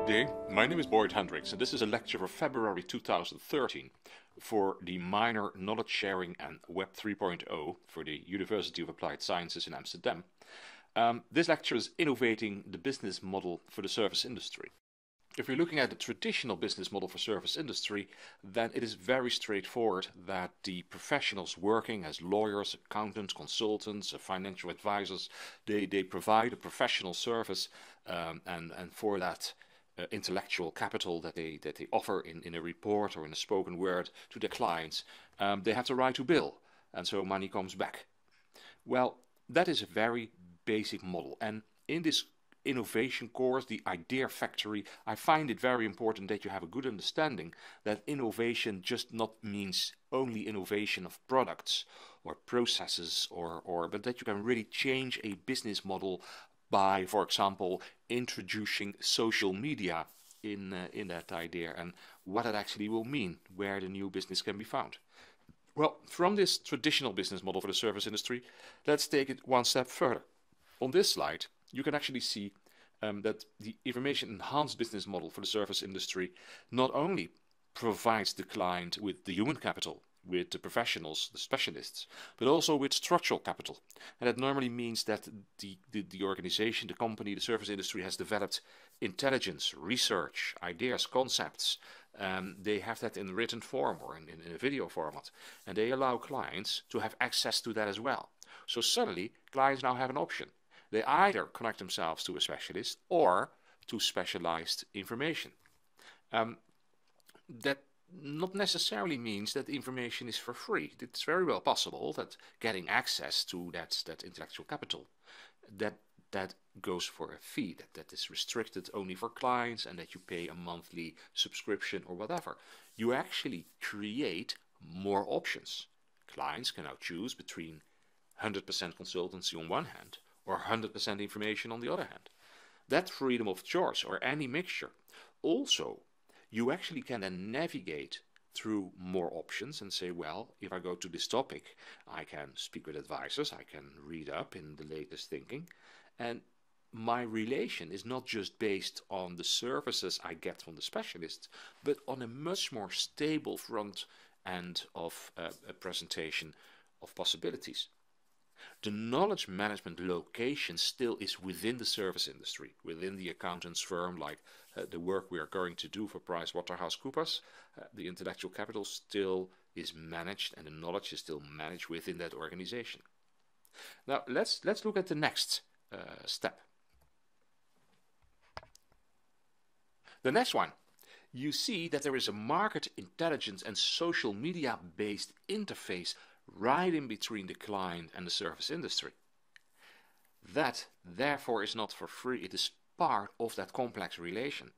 day, my name is Boyd Hendricks and this is a lecture for February 2013 for the minor Knowledge Sharing and Web 3.0 for the University of Applied Sciences in Amsterdam. This lecture is Innovating the Business Model for the Service Industry. If you're looking at the traditional business model for service industry, then it is very straightforward that the professionals working as lawyers, accountants, consultants, financial advisors, they provide a professional service and for that intellectual capital that they offer in a report or in a spoken word to their clients, they have the right to bill, and so money comes back. Well, that is a very basic model, and in this innovation course, the Idea Factory, I find it very important that you have a good understanding that innovation just not means only innovation of products or processes but that you can really change a business model by, for example, introducing social media in that idea and what it actually will mean, where the new business can be found. Well, from this traditional business model for the service industry, let's take it one step further. On this slide, you can actually see that the information enhanced business model for the service industry not only provides the client with the human capital, with the professionals, the specialists, but also with structural capital. And that normally means that the organization, the company, the service industry has developed intelligence, research, ideas, concepts. They have that in written form or in a video format. And they allow clients to have access to that as well. So suddenly, clients now have an option. They either connect themselves to a specialist or to specialized information. That not necessarily means that the information is for free. It's very well possible that getting access to that intellectual capital, that goes for a fee, that is restricted only for clients and that you pay a monthly subscription or whatever. You actually create more options. Clients can now choose between 100% consultancy on one hand or 100% information on the other hand. That freedom of choice, or any mixture, also you actually can then navigate through more options and say, well, if I go to this topic, I can speak with advisors, I can read up in the latest thinking, and my relation is not just based on the services I get from the specialists, but on a much more stable front end of a presentation of possibilities. The knowledge management location still is within the service industry, within the accountant's firm, like the work we are going to do for PricewaterhouseCoopers. The intellectual capital still is managed and the knowledge is still managed within that organization. Now let's look at the next step. The next one. You see that there is a market intelligence and social media based interface right in between the client and the service industry. That, therefore, is not for free. It is part of that complex relation.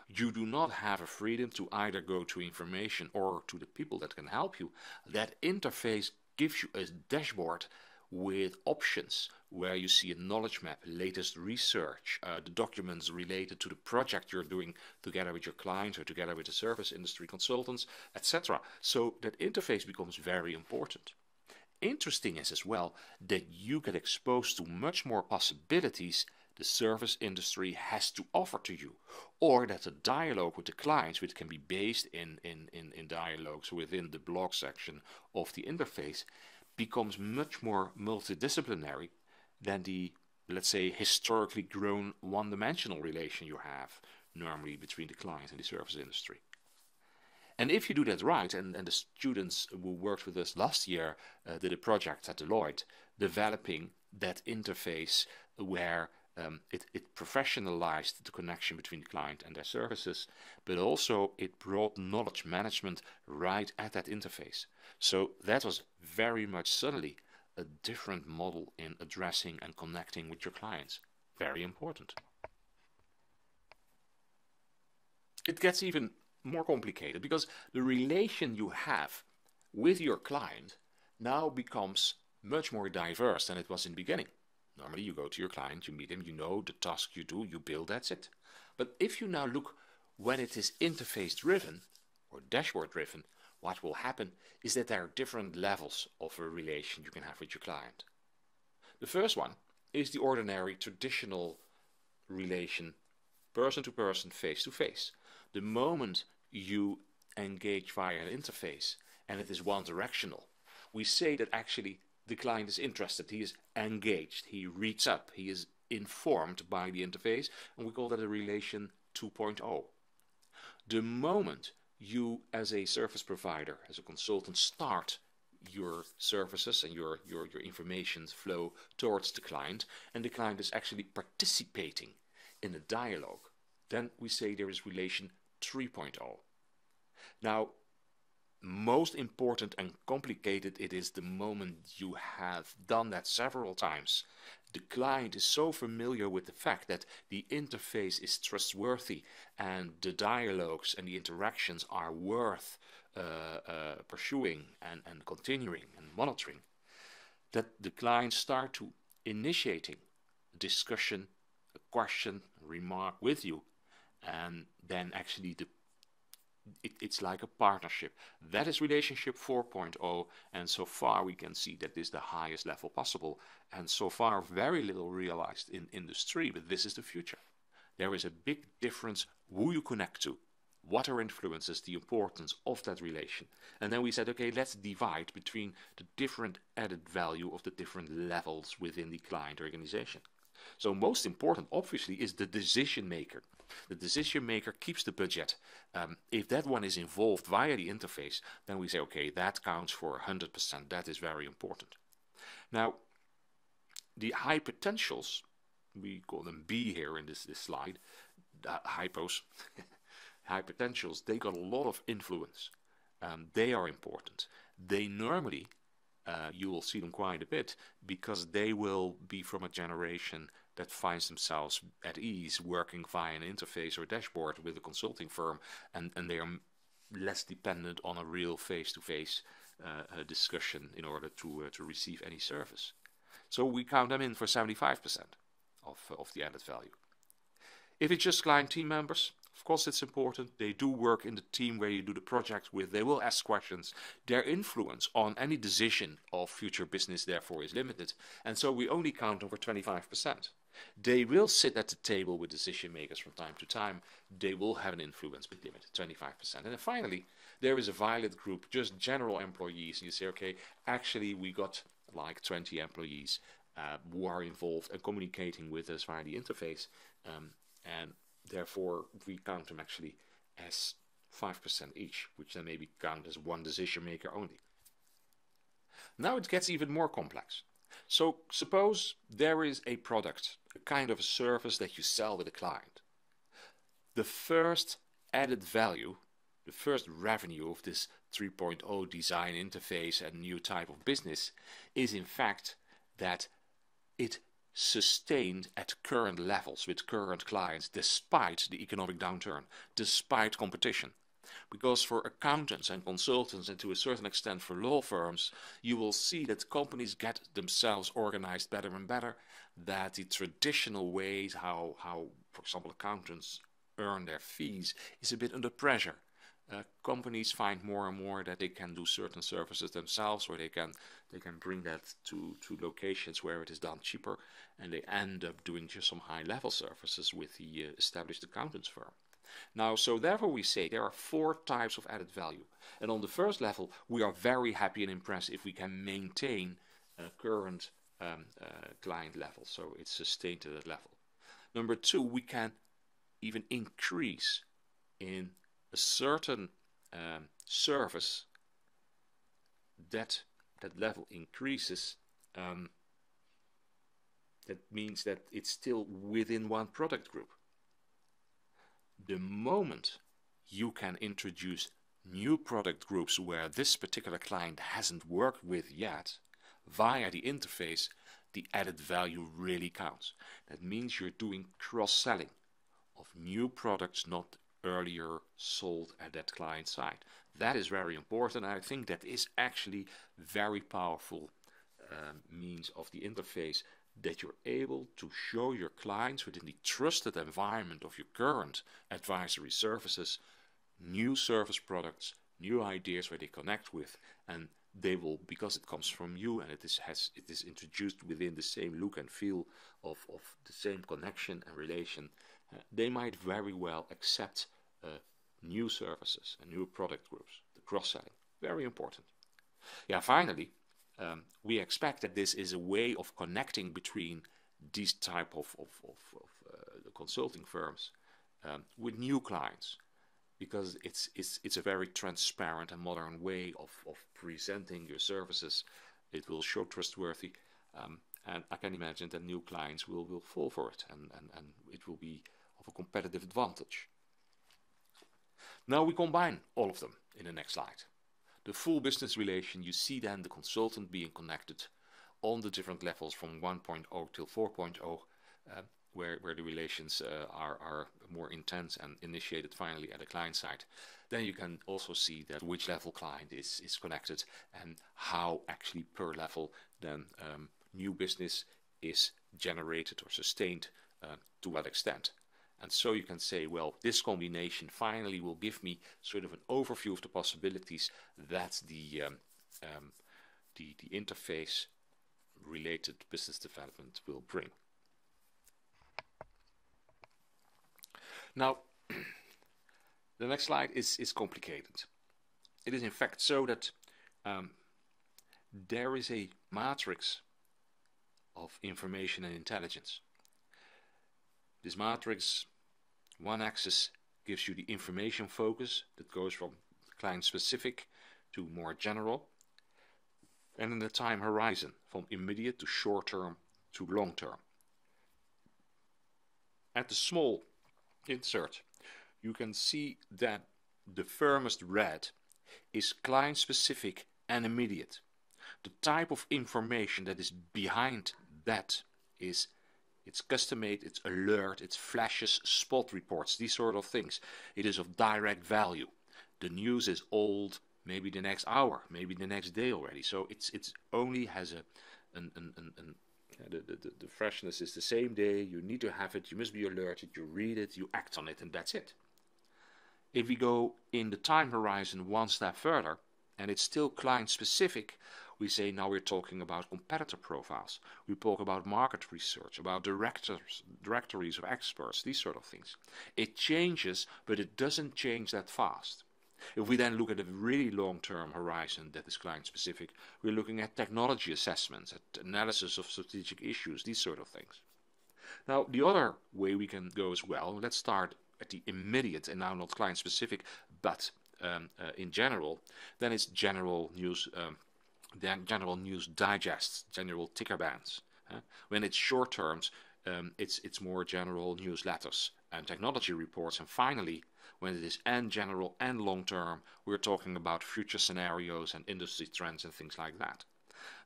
You do not have a freedom to either go to information or to the people that can help you. That interface gives you a dashboard with options where you see a knowledge map, latest research, the documents related to the project you're doing together with your clients or together with the service industry consultants, etc. So that interface becomes very important. Interesting is as well that you get exposed to much more possibilities the service industry has to offer to you, or that the dialogue with the clients, which can be based in dialogues within the blog section of the interface, becomes much more multidisciplinary than the, let's say, historically grown one-dimensional relation you have normally between the client and the service industry. And if you do that right, and the students who worked with us last year did a project at Deloitte developing that interface where it professionalized the connection between the client and their services, but also it brought knowledge management right at that interface. So that was very much suddenly a different model in addressing and connecting with your clients. Very important. It gets even more complicated because the relation you have with your client now becomes much more diverse than it was in the beginning. Normally you go to your client, you meet him, you know the task you do, you build, that's it. But if you now look when it is interface driven or dashboard driven, what will happen is that there are different levels of a relation you can have with your client. The first one is the ordinary traditional relation person to person, face to face. The moment you engage via an interface and it is one directional, we say that actually the client is interested, he is engaged, he reads up, he is informed by the interface, and we call that a relation 2.0. The moment you as a service provider, as a consultant, start your services and your information flow towards the client, and the client is actually participating in a dialogue, then we say there is relation 3.0. Now, most important and complicated it is the moment you have done that several times. The client is so familiar with the fact that the interface is trustworthy and the dialogues and the interactions are worth pursuing and continuing and monitoring, that the clients start to initiating a discussion, a question, a remark with you, and then actually it's like a partnership. That is relationship 4.0, and so far we can see that this is the highest level possible, and so far very little realized in industry, but this is the future. There is a big difference who you connect to, what are influences, the importance of that relation. And then we said, okay, let's divide between the different added value of the different levels within the client organization. So most important, obviously, is the decision maker. The decision maker keeps the budget. If that one is involved via the interface, then we say, okay, that counts for 100%. That is very important. Now, the high potentials, we call them B here in this slide, hypos, high potentials, they got a lot of influence. They are important. They normally, you will see them quite a bit, because they will be from a generation that finds themselves at ease working via an interface or dashboard with a consulting firm, and they are less dependent on a real face-to-face discussion in order to receive any service. So we count them in for 75% of the added value. If it's just client team members, of course it's important. They do work in the team where you do the project with. They will ask questions. Their influence on any decision of future business therefore is limited. And so we only count over 25%. They will sit at the table with decision makers from time to time. They will have an influence, but limited, 25%. And then finally, there is a violet group, just general employees. And you say, okay, actually we got like 20 employees who are involved and communicating with us via the interface. And therefore we count them actually as 5% each, which then maybe count as one decision maker only. Now it gets even more complex. So suppose there is a product, a kind of a service that you sell with a client. The first added value, the first revenue of this 3.0 design interface and new type of business is in fact that it sustained at current levels with current clients despite the economic downturn, despite competition. Because for accountants and consultants, and to a certain extent for law firms, you will see that companies get themselves organized better and better, that the traditional ways how for example, accountants earn their fees is a bit under pressure. Companies find more and more that they can do certain services themselves, or they can bring that to locations where it is done cheaper, and they end up doing just some high-level services with the established accountants firm. Now, so therefore we say there are 4 types of added value. And on the first level, we are very happy and impressed if we can maintain current client level, so it's sustained to that level. Number 2, we can even increase in a certain service that level increases. That means that it's still within one product group. The moment you can introduce new product groups where this particular client hasn't worked with yet via the interface, the added value really counts. That means you're doing cross-selling of new products not earlier sold at that client side. That is very important. I think that is actually very powerful means of the interface, that you're able to show your clients within the trusted environment of your current advisory services new service products, new ideas where they connect with, and they will, because it comes from you and it is introduced within the same look and feel of the same connection and relation, they might very well accept new services and new product groups, the cross-selling. Very important. Yeah, finally, we expect that this is a way of connecting between these type of the consulting firms with new clients, because it's a very transparent and modern way of presenting your services. It will show trustworthy, and I can imagine that new clients will fall for it, and it will be of a competitive advantage. Now we combine all of them in the next slide. The full business relation, you see then the consultant being connected on the different levels from 1.0 till 4.0, where the relations are more intense and initiated finally at the client side. Then you can also see that which level client is connected and how actually per level then new business is generated or sustained to what extent. And so you can say, well, this combination finally will give me sort of an overview of the possibilities that the interface related business development will bring. Now, the next slide is complicated. It is in fact so that there is a matrix of information and intelligence. This matrix, one axis gives you the information focus that goes from client specific to more general, and in the time horizon from immediate to short term to long term. At the small insert, you can see that the firmest red is client specific and immediate. The type of information that is behind that is it's custom made, it's alert, it's flashes, spot reports, these sort of things. It is of direct value. The news is old, maybe the next hour, maybe the next day already. So it's only has the freshness is the same day. You need to have it, you must be alerted, you read it, you act on it, and that's it. If we go in the time horizon one step further, and it's still client specific, we say now we're talking about competitor profiles. We talk about market research, about directories of experts, these sort of things. It changes, but it doesn't change that fast. If we then look at a really long-term horizon that is client-specific, we're looking at technology assessments, at analysis of strategic issues, these sort of things. Now, the other way we can go as well, let's start at the immediate and now not client-specific, but in general, then it's general news. Then general news digests, general ticker bands. When it's short terms, it's more general newsletters and technology reports. And finally, when it is and general and long term, we're talking about future scenarios and industry trends and things like that.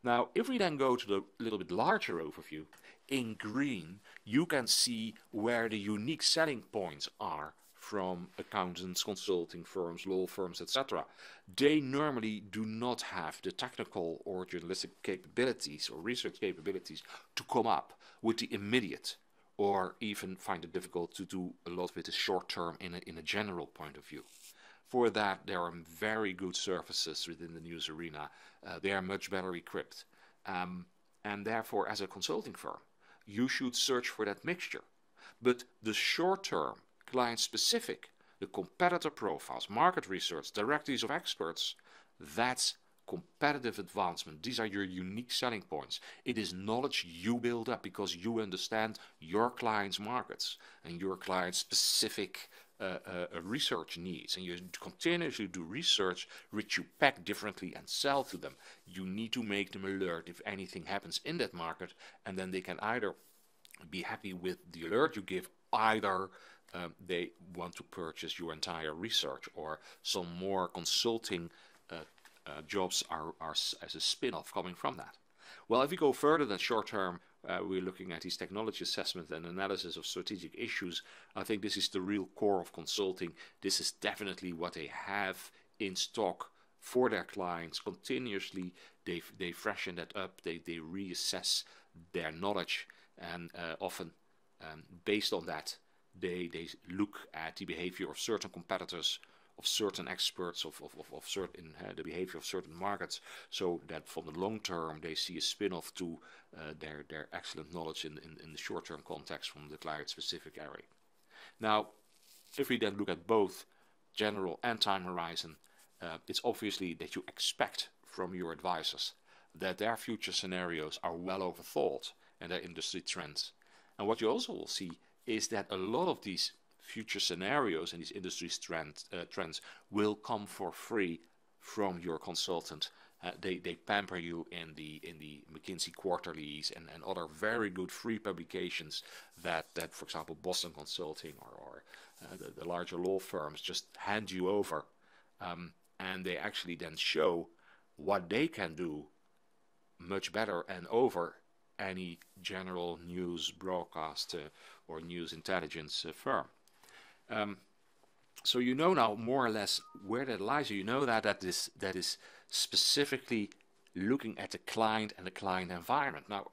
Now, if we then go to the little bit larger overview, in green, you can see where the unique selling points are from accountants, consulting firms, law firms, etc. They normally do not have the technical or journalistic capabilities or research capabilities to come up with the immediate, or even find it difficult to do a lot with the short term in a general point of view. For that, there are very good services within the news arena. They are much better equipped. And therefore, as a consulting firm, you should search for that mixture. But the short term, client-specific, the competitor profiles, market research, directories of experts, that's competitive advancement. These are your unique selling points. It is knowledge you build up because you understand your clients' markets and your clients' specific research needs, and you continuously do research which you pack differently and sell to them. You need to make them alert if anything happens in that market, and then they can either be happy with the alert you give, either they want to purchase your entire research, or some more consulting jobs are as a spin-off coming from that. Well, if we go further than short term, we're looking at these technology assessment and analysis of strategic issues. I think this is the real core of consulting. This is definitely what they have in stock for their clients continuously. They freshen that up, they reassess their knowledge, and often based on that, they look at the behavior of certain competitors, of certain experts, of certain the behavior of certain markets, so that from the long term they see a spin-off to their excellent knowledge in the short-term context from the client-specific area. Now, if we then look at both general and time horizon, it's obviously that you expect from your advisors that their future scenarios are well overthought and their industry trends. And what you also will see is that a lot of these future scenarios and these industry trends will come for free from your consultant. They pamper you in the McKinsey quarterlies and other very good free publications that for example Boston Consulting or the larger law firms just hand you over, and they actually then show what they can do much better and over any general news broadcast or news intelligence firm. So you know now more or less where that lies. You know that is specifically looking at the client and the client environment. Now,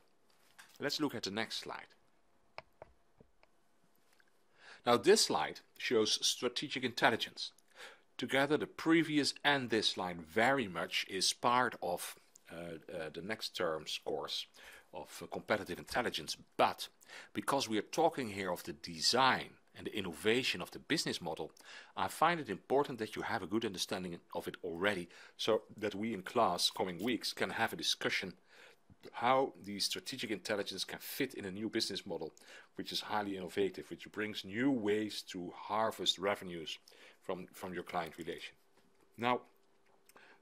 let's look at the next slide. Now, this slide shows strategic intelligence. Together, the previous and this slide very much is part of the next term's course of competitive intelligence. But because we are talking here of the design and the innovation of the business model, I find it important that you have a good understanding of it already, so that we in class coming weeks can have a discussion how the strategic intelligence can fit in a new business model which is highly innovative, which brings new ways to harvest revenues from your client relation. Now,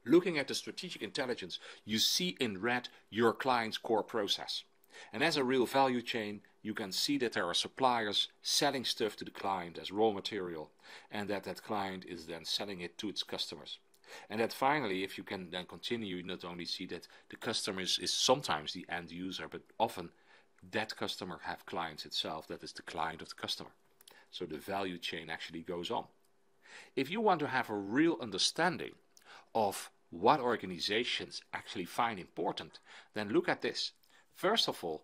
looking at the strategic intelligence, you see in red your client's core process. And as a real value chain, you can see that there are suppliers selling stuff to the client as raw material, and that client is then selling it to its customers. And that finally, if you can then continue, you not only see that the customer is sometimes the end user, but often that customer have clients itself, that is the client of the customer. So the value chain actually goes on. If you want to have a real understanding of what organizations actually find important, then look at this. First of all,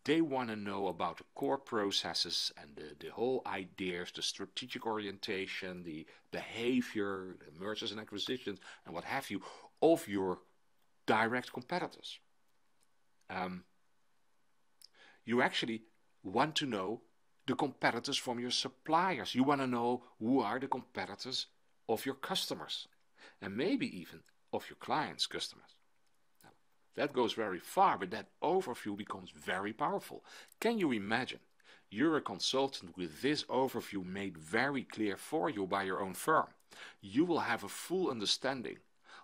they want to know about the core processes and the whole ideas, the strategic orientation, the behavior, the mergers and acquisitions, and what have you, of your direct competitors. You actually want to know the competitors from your suppliers. You want to know who are the competitors of your customers, and maybe even of your clients' customers. That goes very far, but that overview becomes very powerful. Can you imagine? You're a consultant with this overview made very clear for you by your own firm. You will have a full understanding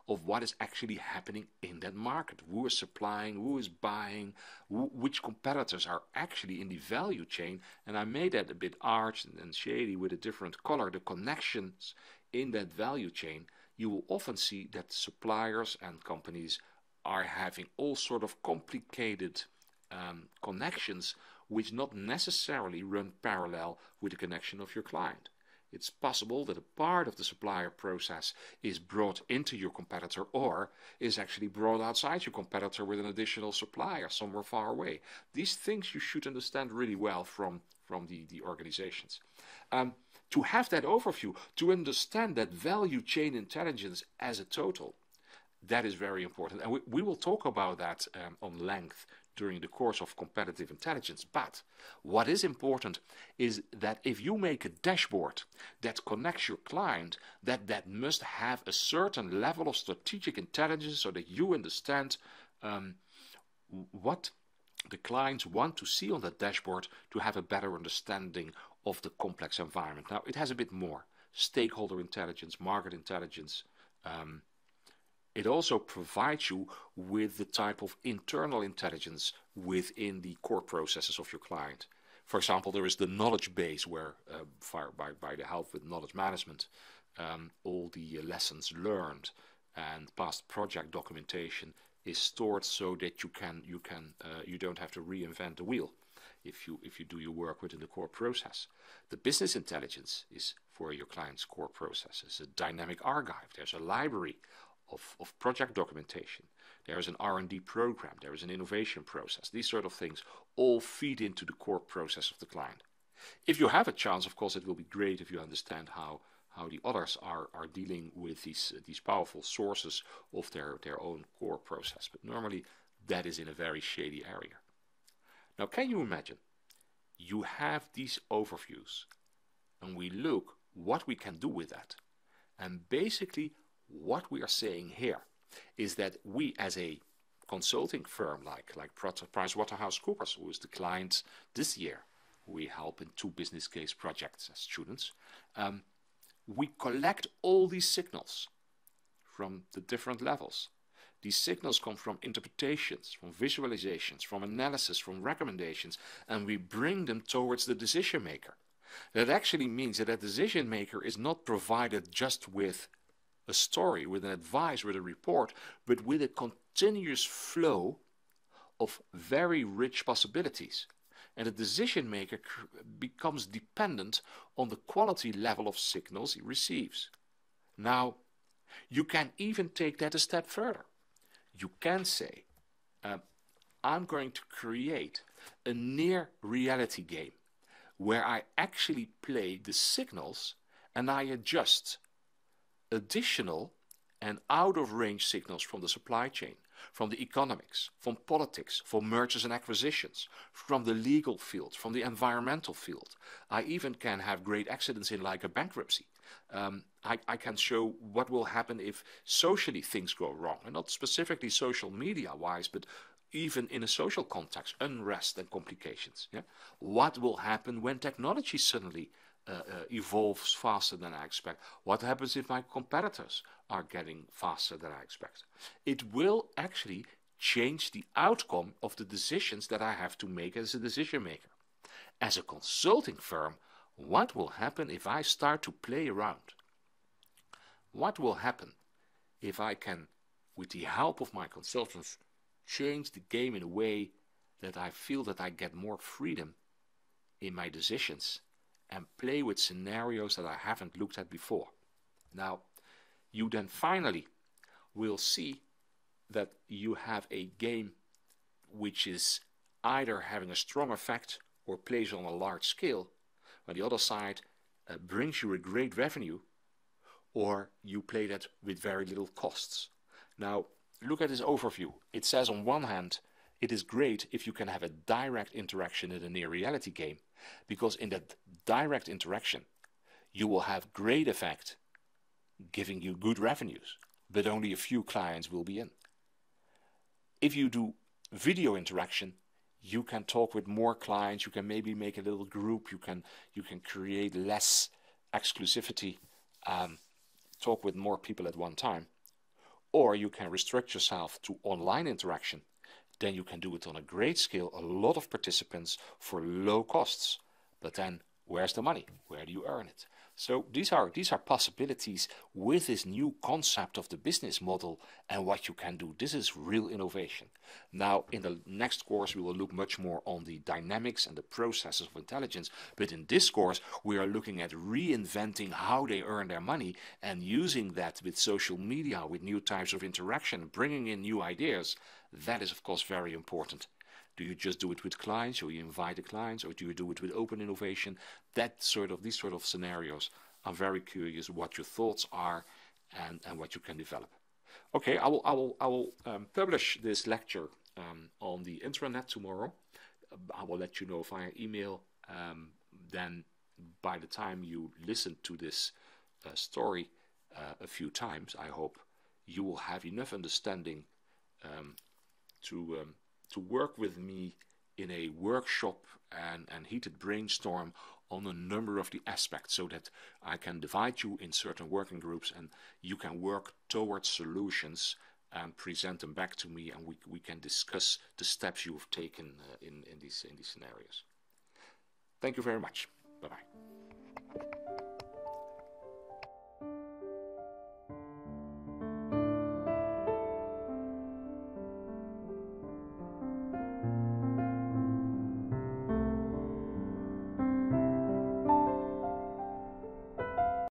of what is actually happening in that market. Who is supplying, who is buying, which competitors are actually in the value chain. And I made that a bit arched and shady with a different color. The connections in that value chain, you will often see that suppliers and companies are having all sort of complicated connections which not necessarily run parallel with the connection of your client. It's possible that a part of the supplier process is brought into your competitor or is actually brought outside your competitor with an additional supplier somewhere far away. These things you should understand really well from the organizations. To have that overview, to understand that value chain intelligence as a total, that is very important, and we will talk about that on length during the course of competitive intelligence. But what is important is that if you make a dashboard that connects your client, that must have a certain level of strategic intelligence so that you understand what the clients want to see on that dashboard to have a better understanding of the complex environment. Now, it has a bit more stakeholder intelligence, market intelligence. It also provides you with the type of internal intelligence within the core processes of your client. For example, there is the knowledge base where, by the help with knowledge management, all the lessons learned and past project documentation is stored so that you don't have to reinvent the wheel if you do your work within the core process. The business intelligence is for your client's core processes. A dynamic archive. There's a library of project documentation. There is an R&D program. There is an innovation process. These sort of things all feed into the core process of the client. If you have a chance, of course, it will be great if you understand how the others are dealing with these powerful sources of their own core process. But normally that is in a very shady area. Now, can you imagine? You have these overviews and we look what we can do with that. And basically what we are saying here is that we as a consulting firm like PricewaterhouseCoopers, who is the client this year, we help in 2 business case projects as students, we collect all these signals from the different levels. These signals come from interpretations, from visualizations, from analysis, from recommendations, and we bring them towards the decision maker. That actually means that a decision maker is not provided just with a story, with an advice, with a report, but with a continuous flow of very rich possibilities. And the decision maker becomes dependent on the quality level of signals he receives. Now, you can even take that a step further. You can say, I'm going to create a near reality game where I actually play the signals and I adjust additional and out of range signals from the supply chain, from the economics, from politics, from mergers and acquisitions, from the legal field, from the environmental field. I even can have great accidents in like a bankruptcy. I can show what will happen if socially things go wrong, and not specifically social media wise, but even in a social context, unrest and complications. Yeah? What will happen when technology suddenly evolves faster than I expect? What happens if my competitors are getting faster than I expect? It will actually change the outcome of the decisions that I have to make as a decision maker. As a consulting firm, what will happen if I start to play around? What will happen if I can, with the help of my consultants, change the game in a way that I feel that I get more freedom in my decisions and play with scenarios that I haven't looked at before? Now, you then finally will see that you have a game which is either having a strong effect or plays on a large scale, on the other side brings you a great revenue, or you play that with very little costs. Now, look at this overview. It says on one hand, it is great if you can have a direct interaction in a near reality game, because in that direct interaction, you will have great effect, giving you good revenues, but only a few clients will be in. If you do video interaction, you can talk with more clients, you can maybe make a little group, you can create less exclusivity, talk with more people at one time. Or you can restrict yourself to online interaction. Then you can do it on a great scale, a lot of participants for low costs. But then where's the money? Where do you earn it? So these are possibilities with this new concept of the business model and what you can do. This is real innovation. Now, in the next course, we will look much more on the dynamics and the processes of intelligence. But in this course, we are looking at reinventing how they earn their money and using that with social media, with new types of interaction, bringing in new ideas. That is, of course, very important. Do you just do it with clients, or you invite the clients, or do you do it with open innovation? These sort of scenarios. I'm very curious what your thoughts are and what you can develop. Okay, I will publish this lecture on the intranet tomorrow. I will let you know via email. Then by the time you listen to this story a few times, I hope you will have enough understanding to work with me in a workshop and heated brainstorm on a number of the aspects, so that I can divide you in certain working groups and you can work towards solutions and present them back to me, and we can discuss the steps you have taken in these scenarios. Thank you very much. Bye-bye.